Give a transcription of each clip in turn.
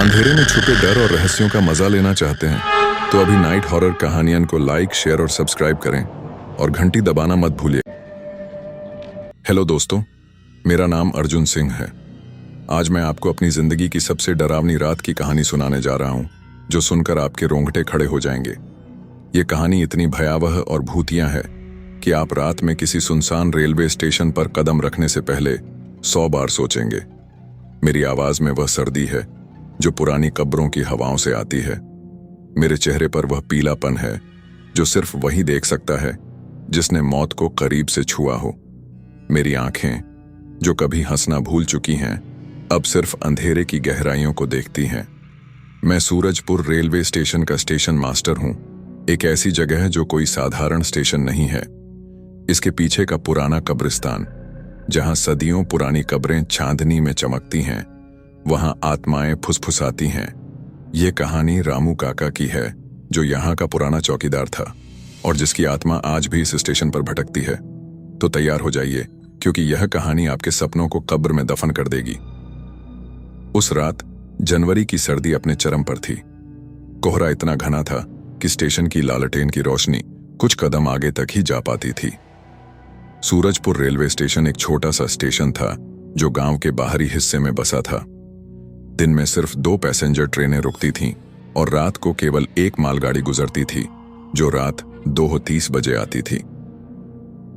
अंधेरे में छुपे डर और रहस्यों का मजा लेना चाहते हैं तो अभी नाइट हॉरर कहानियन को लाइक, शेयर और सब्सक्राइब करें और घंटी दबाना मत भूलिए। हेलो दोस्तों, मेरा नाम अर्जुन सिंह है। आज मैं आपको अपनी जिंदगी की सबसे डरावनी रात की कहानी सुनाने जा रहा हूं, जो सुनकर आपके रोंगटे खड़े हो जाएंगे। ये कहानी इतनी भयावह और भूतिया है कि आप रात में किसी सुनसान रेलवे स्टेशन पर कदम रखने से पहले 100 बार सोचेंगे। मेरी आवाज में वह सर्दी है जो पुरानी कब्रों की हवाओं से आती है। मेरे चेहरे पर वह पीलापन है जो सिर्फ वही देख सकता है जिसने मौत को करीब से छुआ हो। मेरी आंखें जो कभी हंसना भूल चुकी हैं, अब सिर्फ अंधेरे की गहराइयों को देखती हैं। मैं सूरजपुर रेलवे स्टेशन का स्टेशन मास्टर हूं, एक ऐसी जगह जो कोई साधारण स्टेशन नहीं है। इसके पीछे का पुराना कब्रिस्तान, जहां सदियों पुरानी कब्रें चांदनी में चमकती हैं, वहां आत्माएं फुसफुसाती हैं। ये कहानी रामू काका की है, जो यहाँ का पुराना चौकीदार था और जिसकी आत्मा आज भी इस स्टेशन पर भटकती है। तो तैयार हो जाइए, क्योंकि यह कहानी आपके सपनों को कब्र में दफन कर देगी। उस रात जनवरी की सर्दी अपने चरम पर थी। कोहरा इतना घना था कि स्टेशन की लालटेन की रोशनी कुछ कदम आगे तक ही जा पाती थी। सूरजपुर रेलवे स्टेशन एक छोटा सा स्टेशन था जो गांव के बाहरी हिस्से में बसा था। दिन में सिर्फ 2 पैसेंजर ट्रेनें रुकती थीं और रात को केवल एक मालगाड़ी गुजरती थी, जो रात 2:30 बजे आती थी।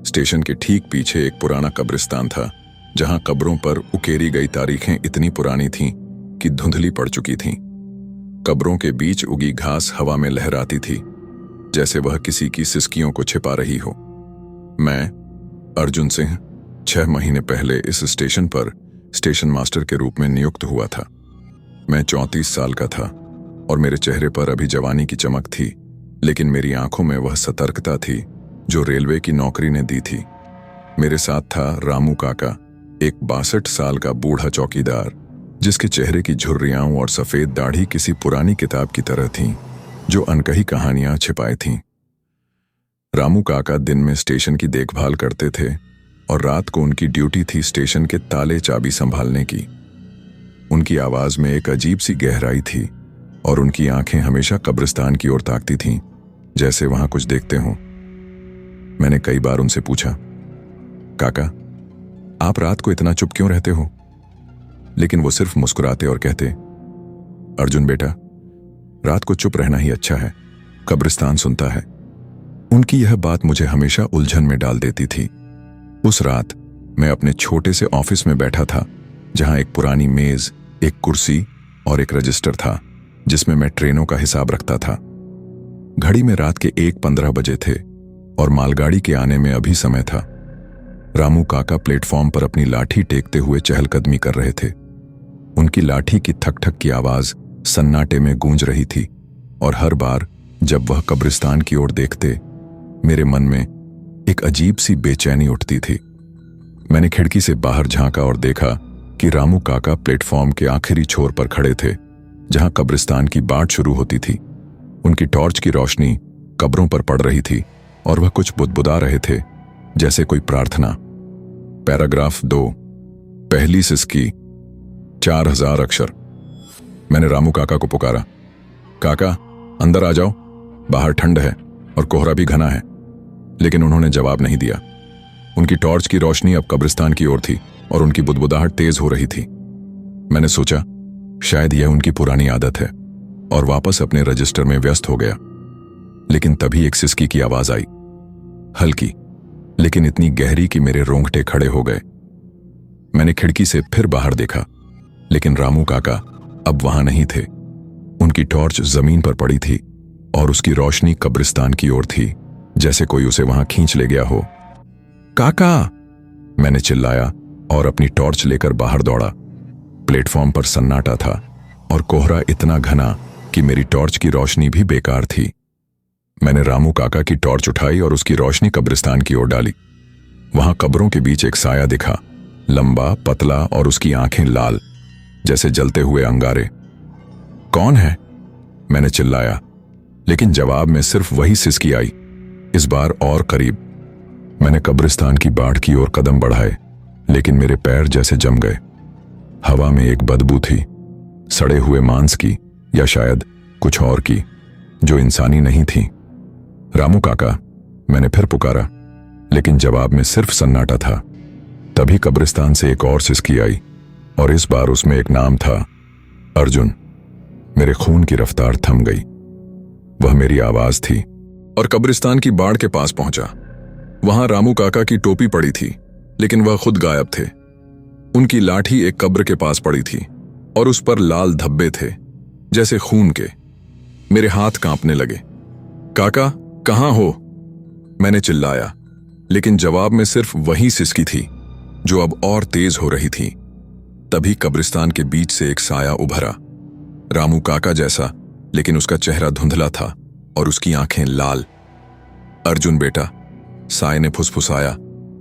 स्टेशन के ठीक पीछे एक पुराना कब्रिस्तान था, जहां कब्रों पर उकेरी गई तारीखें इतनी पुरानी थीं कि धुंधली पड़ चुकी थीं। कब्रों के बीच उगी घास हवा में लहराती थी, जैसे वह किसी की सिसकियों को छिपा रही हो। मैं, अर्जुन सिंह, 6 महीने पहले इस स्टेशन पर स्टेशन मास्टर के रूप में नियुक्त हुआ था। मैं 34 साल का था और मेरे चेहरे पर अभी जवानी की चमक थी, लेकिन मेरी आंखों में वह सतर्कता थी जो रेलवे की नौकरी ने दी थी। मेरे साथ था रामू काका, एक 62 साल का बूढ़ा चौकीदार, जिसके चेहरे की झुर्रियां और सफेद दाढ़ी किसी पुरानी किताब की तरह थीं, जो अनकही कहानियां छिपाई थीं। रामू काका दिन में स्टेशन की देखभाल करते थे और रात को उनकी ड्यूटी थी स्टेशन के ताले चाबी संभालने की। उनकी आवाज में एक अजीब सी गहराई थी और उनकी आंखें हमेशा कब्रिस्तान की ओर ताकती थीं, जैसे वहां कुछ देखते हों। मैंने कई बार उनसे पूछा, काका, आप रात को इतना चुप क्यों रहते हो? लेकिन वो सिर्फ मुस्कुराते और कहते, अर्जुन बेटा, रात को चुप रहना ही अच्छा है, कब्रिस्तान सुनता है। उनकी यह बात मुझे हमेशा उलझन में डाल देती थी। उस रात मैं अपने छोटे से ऑफिस में बैठा था, जहां एक पुरानी मेज, एक कुर्सी और एक रजिस्टर था, जिसमें मैं ट्रेनों का हिसाब रखता था। घड़ी में रात के 1:15 बजे थे और मालगाड़ी के आने में अभी समय था। रामू काका प्लेटफॉर्म पर अपनी लाठी टेकते हुए चहलकदमी कर रहे थे। उनकी लाठी की ठक ठक की आवाज सन्नाटे में गूंज रही थी और हर बार जब वह कब्रिस्तान की ओर देखते, मेरे मन में एक अजीब सी बेचैनी उठती थी। मैंने खिड़की से बाहर झांका और देखा कि रामू काका प्लेटफॉर्म के आखिरी छोर पर खड़े थे, जहां कब्रिस्तान की बाट शुरू होती थी। उनकी टॉर्च की रोशनी कब्रों पर पड़ रही थी और वह कुछ बुदबुदा रहे थे, जैसे कोई प्रार्थना। पैराग्राफ 2, पहली सिसकी, 4000 अक्षर। मैंने रामू काका को पुकारा, काका अंदर आ जाओ, बाहर ठंड है और कोहरा भी घना है। लेकिन उन्होंने जवाब नहीं दिया। उनकी टॉर्च की रोशनी अब कब्रिस्तान की ओर थी और उनकी बुदबुदाहट तेज हो रही थी। मैंने सोचा, शायद यह उनकी पुरानी आदत है, और वापस अपने रजिस्टर में व्यस्त हो गया। लेकिन तभी एक सिसकी की आवाज आई, हल्की लेकिन इतनी गहरी कि मेरे रोंगटे खड़े हो गए। मैंने खिड़की से फिर बाहर देखा, लेकिन रामू काका अब वहां नहीं थे। उनकी टॉर्च जमीन पर पड़ी थी और उसकी रोशनी कब्रिस्तान की ओर थी, जैसे कोई उसे वहां खींच ले गया हो। काका, मैंने चिल्लाया और अपनी टॉर्च लेकर बाहर दौड़ा। प्लेटफॉर्म पर सन्नाटा था और कोहरा इतना घना कि मेरी टॉर्च की रोशनी भी बेकार थी। मैंने रामू काका की टॉर्च उठाई और उसकी रोशनी कब्रिस्तान की ओर डाली। वहां कब्रों के बीच एक साया दिखा, लंबा, पतला और उसकी आंखें लाल, जैसे जलते हुए अंगारे। कौन है? मैंने चिल्लाया, लेकिन जवाब में सिर्फ वही सिसकी आई, इस बार और करीब। मैंने कब्रिस्तान की बाट की ओर कदम बढ़ाए, लेकिन मेरे पैर जैसे जम गए। हवा में एक बदबू थी, सड़े हुए मांस की या शायद कुछ और की जो इंसानी नहीं थी। रामू काका, मैंने फिर पुकारा, लेकिन जवाब में सिर्फ सन्नाटा था। तभी कब्रिस्तान से एक और सिसकी आई और इस बार उसमें एक नाम था, अर्जुन। मेरे खून की रफ्तार थम गई। वह मेरी आवाज थी और कब्रिस्तान की बाड़ के पास पहुंचा। वहां रामू काका की टोपी पड़ी थी, लेकिन वह खुद गायब थे। उनकी लाठी एक कब्र के पास पड़ी थी और उस पर लाल धब्बे थे, जैसे खून के। मेरे हाथ कांपने लगे। काका, कहां हो? मैंने चिल्लाया, लेकिन जवाब में सिर्फ वही सिसकी थी जो अब और तेज हो रही थी। तभी कब्रिस्तान के बीच से एक साया उभरा, रामू काका जैसा, लेकिन उसका चेहरा धुंधला था और उसकी आंखें लाल। अर्जुन बेटा, साय ने फुसफुसाया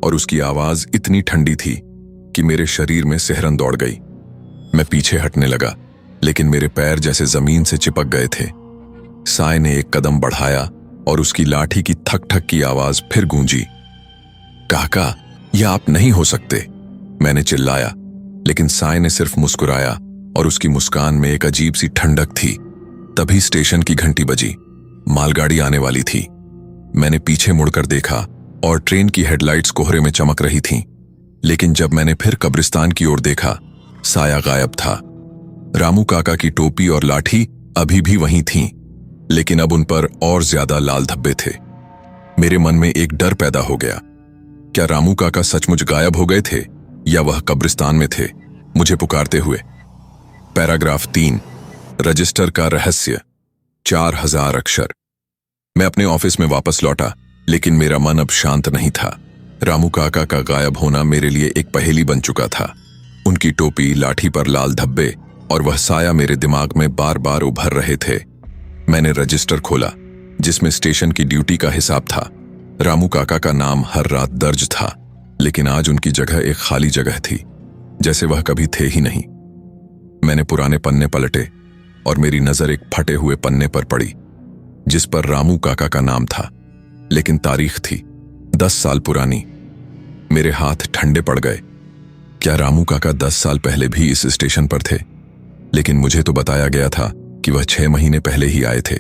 और उसकी आवाज इतनी ठंडी थी कि मेरे शरीर में सिहरन दौड़ गई। मैं पीछे हटने लगा, लेकिन मेरे पैर जैसे जमीन से चिपक गए थे। साय ने एक कदम बढ़ाया और उसकी लाठी की थक थक की आवाज फिर गूंजी। काका, यह आप नहीं हो सकते, मैंने चिल्लाया, लेकिन साय ने सिर्फ मुस्कुराया और उसकी मुस्कान में एक अजीब सी ठंडक थी। तभी स्टेशन की घंटी बजी। मालगाड़ी आने वाली थी। मैंने पीछे मुड़कर देखा और ट्रेन की हेडलाइट्स कोहरे में चमक रही थीं। लेकिन जब मैंने फिर कब्रिस्तान की ओर देखा, साया गायब था। रामू काका की टोपी और लाठी अभी भी वहीं थीं, लेकिन अब उन पर और ज्यादा लाल धब्बे थे। मेरे मन में एक डर पैदा हो गया। क्या रामू काका सचमुच गायब हो गए थे या वह कब्रिस्तान में थे, मुझे पुकारते हुए? पैराग्राफ 3, रजिस्टर का रहस्य, 4000 अक्षर। मैं अपने ऑफिस में वापस लौटा, लेकिन मेरा मन अब शांत नहीं था। रामू काका का गायब होना मेरे लिए एक पहेली बन चुका था। उनकी टोपी, लाठी पर लाल धब्बे और वह साया मेरे दिमाग में बार बार उभर रहे थे। मैंने रजिस्टर खोला, जिसमें स्टेशन की ड्यूटी का हिसाब था। रामू काका का नाम हर रात दर्ज था, लेकिन आज उनकी जगह एक खाली जगह थी, जैसे वह कभी थे ही नहीं। मैंने पुराने पन्ने पलटे और मेरी नजर एक फटे हुए पन्ने पर पड़ी, जिस पर रामू काका का नाम था, लेकिन तारीख थी 10 साल पुरानी। मेरे हाथ ठंडे पड़ गए। क्या रामू काका 10 साल पहले भी इस स्टेशन पर थे? लेकिन मुझे तो बताया गया था कि वह 6 महीने पहले ही आए थे।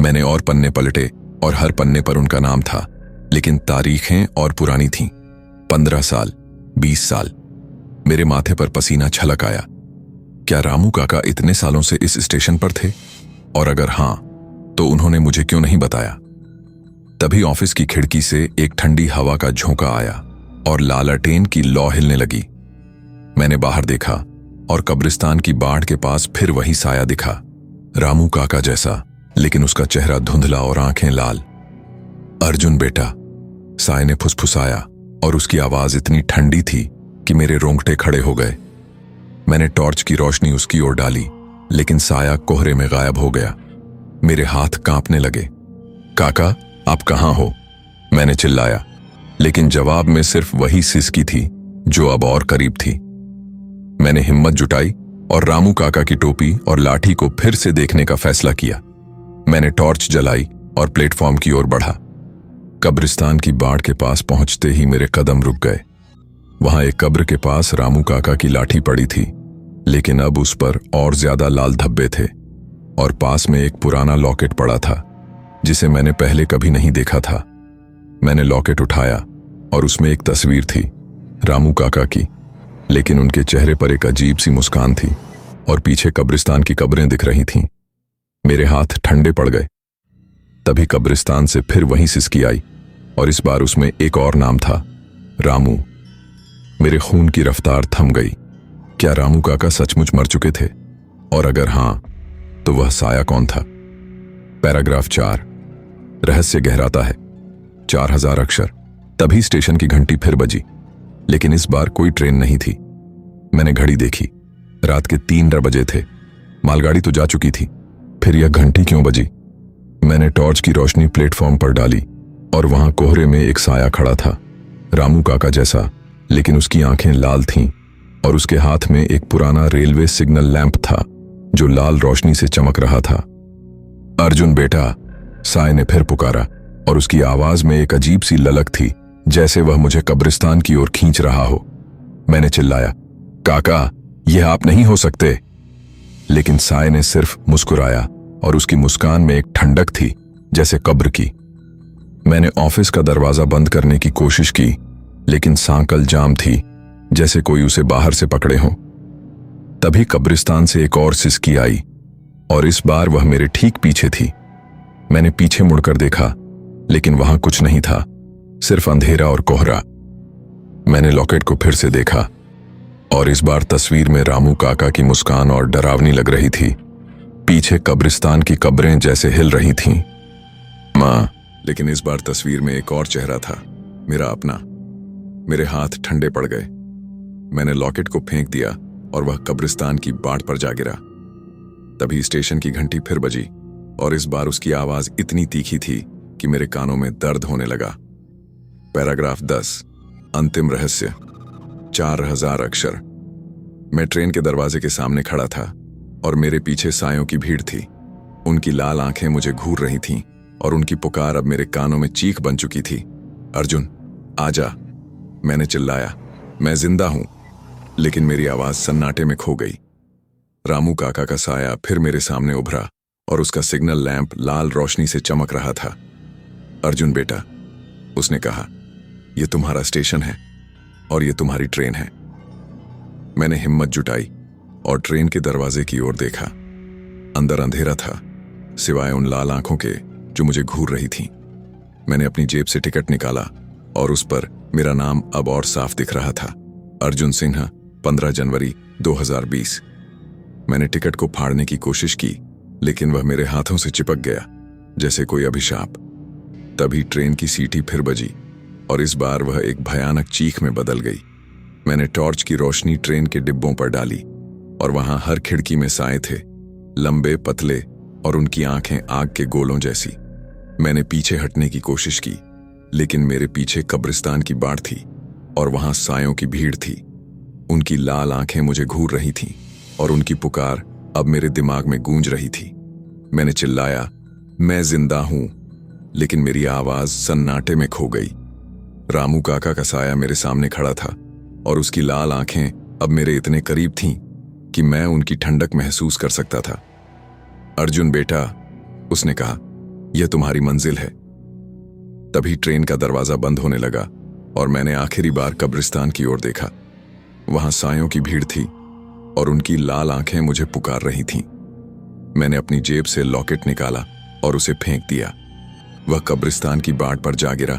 मैंने और पन्ने पलटे और हर पन्ने पर उनका नाम था, लेकिन तारीखें और पुरानी थीं। 15 साल, 20 साल। मेरे माथे पर पसीना छलक आया। क्या रामू काका इतने सालों से इस स्टेशन पर थे? और अगर हां, तो उन्होंने मुझे क्यों नहीं बताया? तभी ऑफिस की खिड़की से एक ठंडी हवा का झोंका आया और लालटेन की लौ हिलने लगी। मैंने बाहर देखा और कब्रिस्तान की बाड़ के पास फिर वही साया दिखा, रामू काका जैसा, लेकिन उसका चेहरा धुंधला और आंखें लाल। अर्जुन बेटा, साय ने फुसफुसाया और उसकी आवाज इतनी ठंडी थी कि मेरे रोंगटे खड़े हो गए। मैंने टॉर्च की रोशनी उसकी ओर डाली, लेकिन साया कोहरे में गायब हो गया। मेरे हाथ कांपने लगे। काका, आप कहां हो? मैंने चिल्लाया, लेकिन जवाब में सिर्फ वही सिसकी थी जो अब और करीब थी। मैंने हिम्मत जुटाई और रामू काका की टोपी और लाठी को फिर से देखने का फैसला किया। मैंने टॉर्च जलाई और प्लेटफॉर्म की ओर बढ़ा। कब्रिस्तान की बाड़ के पास पहुंचते ही मेरे कदम रुक गए। वहां एक कब्र के पास रामू काका की लाठी पड़ी थी, लेकिन अब उस पर और ज्यादा लाल धब्बे थे और पास में एक पुराना लॉकेट पड़ा था, जिसे मैंने पहले कभी नहीं देखा था। मैंने लॉकेट उठाया और उसमें एक तस्वीर थी, रामू काका की, लेकिन उनके चेहरे पर एक अजीब सी मुस्कान थी और पीछे कब्रिस्तान की कब्रें दिख रही थीं। मेरे हाथ ठंडे पड़ गए। तभी कब्रिस्तान से फिर वही सिसकी आई और इस बार उसमें एक और नाम था, रामू। मेरे खून की रफ्तार थम गई। क्या रामू काका सचमुच मर चुके थे? और अगर हां, तो वह साया कौन था? पैराग्राफ 4, रहस्य गहराता है, 4000 अक्षर। तभी स्टेशन की घंटी फिर बजी, लेकिन इस बार कोई ट्रेन नहीं थी। मैंने घड़ी देखी, रात के 3 बजे थे। मालगाड़ी तो जा चुकी थी, फिर यह घंटी क्यों बजी? मैंने टॉर्च की रोशनी प्लेटफॉर्म पर डाली और वहां कोहरे में एक साया खड़ा था, रामू काका जैसा, लेकिन उसकी आंखें लाल थीं और उसके हाथ में एक पुराना रेलवे सिग्नल लैंप था जो लाल रोशनी से चमक रहा था। अर्जुन बेटा, साय ने फिर पुकारा और उसकी आवाज में एक अजीब सी ललक थी, जैसे वह मुझे कब्रिस्तान की ओर खींच रहा हो। मैंने चिल्लाया, काका, यह आप नहीं हो सकते। लेकिन साय ने सिर्फ मुस्कुराया और उसकी मुस्कान में एक ठंडक थी, जैसे कब्र की। मैंने ऑफिस का दरवाजा बंद करने की कोशिश की, लेकिन सांकल जाम थी, जैसे कोई उसे बाहर से पकड़े हो। तभी कब्रिस्तान से एक और सिसकी आई और इस बार वह मेरे ठीक पीछे थी। मैंने पीछे मुड़कर देखा, लेकिन वहां कुछ नहीं था, सिर्फ अंधेरा और कोहरा। मैंने लॉकेट को फिर से देखा और इस बार तस्वीर में रामू काका की मुस्कान और डरावनी लग रही थी। पीछे कब्रिस्तान की कब्रें जैसे हिल रही थीं। मां, लेकिन इस बार तस्वीर में एक और चेहरा था, मेरा अपना। मेरे हाथ ठंडे पड़ गए। मैंने लॉकेट को फेंक दिया और वह कब्रिस्तान की बाट पर जा गिरा। तभी स्टेशन की घंटी फिर बजी और इस बार उसकी आवाज इतनी तीखी थी कि मेरे कानों में दर्द होने लगा। पैराग्राफ 10, अंतिम रहस्य, 4000 अक्षर। मैं ट्रेन के दरवाजे के सामने खड़ा था और मेरे पीछे सायों की भीड़ थी। उनकी लाल आंखें मुझे घूर रही थीं और उनकी पुकार अब मेरे कानों में चीख बन चुकी थी। अर्जुन, आजा, मैंने चिल्लाया। मैं जिंदा हूं, लेकिन मेरी आवाज सन्नाटे में खो गई। रामू काका का साया फिर मेरे सामने उभरा और उसका सिग्नल लैंप लाल रोशनी से चमक रहा था। अर्जुन बेटा, उसने कहा, यह तुम्हारा स्टेशन है और यह तुम्हारी ट्रेन है। मैंने हिम्मत जुटाई और ट्रेन के दरवाजे की ओर देखा। अंदर अंधेरा था, सिवाय उन लाल आंखों के जो मुझे घूर रही थीं। मैंने अपनी जेब से टिकट निकाला और उस पर मेरा नाम अब और साफ दिख रहा था, अर्जुन सिन्हा, 15 जनवरी 2020। मैंने टिकट को फाड़ने की कोशिश की, लेकिन वह मेरे हाथों से चिपक गया, जैसे कोई अभिशाप। तभी ट्रेन की सीटी फिर बजी और इस बार वह एक भयानक चीख में बदल गई। मैंने टॉर्च की रोशनी ट्रेन के डिब्बों पर डाली और वहां हर खिड़की में साए थे, लंबे पतले, और उनकी आंखें आग के गोलों जैसी। मैंने पीछे हटने की कोशिश की, लेकिन मेरे पीछे कब्रिस्तान की बाट थी और वहां सायों की भीड़ थी। उनकी लाल आंखें मुझे घूर रही थीं और उनकी पुकार अब मेरे दिमाग में गूंज रही थी। मैंने चिल्लाया, मैं जिंदा हूं, लेकिन मेरी आवाज सन्नाटे में खो गई। रामू काका का साया मेरे सामने खड़ा था और उसकी लाल आंखें अब मेरे इतने करीब थीं कि मैं उनकी ठंडक महसूस कर सकता था। अर्जुन बेटा, उसने कहा, यह तुम्हारी मंजिल है। तभी ट्रेन का दरवाजा बंद होने लगा और मैंने आखिरी बार कब्रिस्तान की ओर देखा। वहां सायों की भीड़ थी और उनकी लाल आंखें मुझे पुकार रही थीं। मैंने अपनी जेब से लॉकेट निकाला और उसे फेंक दिया। वह कब्रिस्तान की बाट पर जा गिरा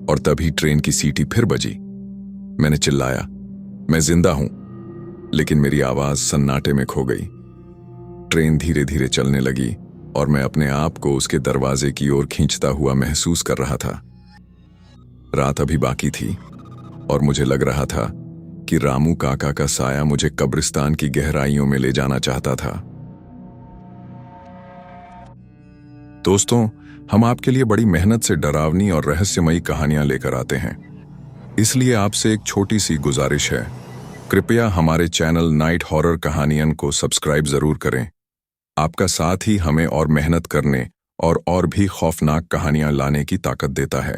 और तभी ट्रेन की सीटी फिर बजी। मैंने चिल्लाया, मैं जिंदा हूं, लेकिन मेरी आवाज सन्नाटे में खो गई। ट्रेन धीरे धीरे चलने लगी और मैं अपने आप को उसके दरवाजे की ओर खींचता हुआ महसूस कर रहा था। रात अभी बाकी थी और मुझे लग रहा था कि रामू काका का साया मुझे कब्रिस्तान की गहराइयों में ले जाना चाहता था। दोस्तों, हम आपके लिए बड़ी मेहनत से डरावनी और रहस्यमयी कहानियां लेकर आते हैं, इसलिए आपसे एक छोटी सी गुजारिश है, कृपया हमारे चैनल नाइट हॉरर कहानियन को सब्सक्राइब जरूर करें। आपका साथ ही हमें और मेहनत करने और भी खौफनाक कहानियां लाने की ताकत देता है।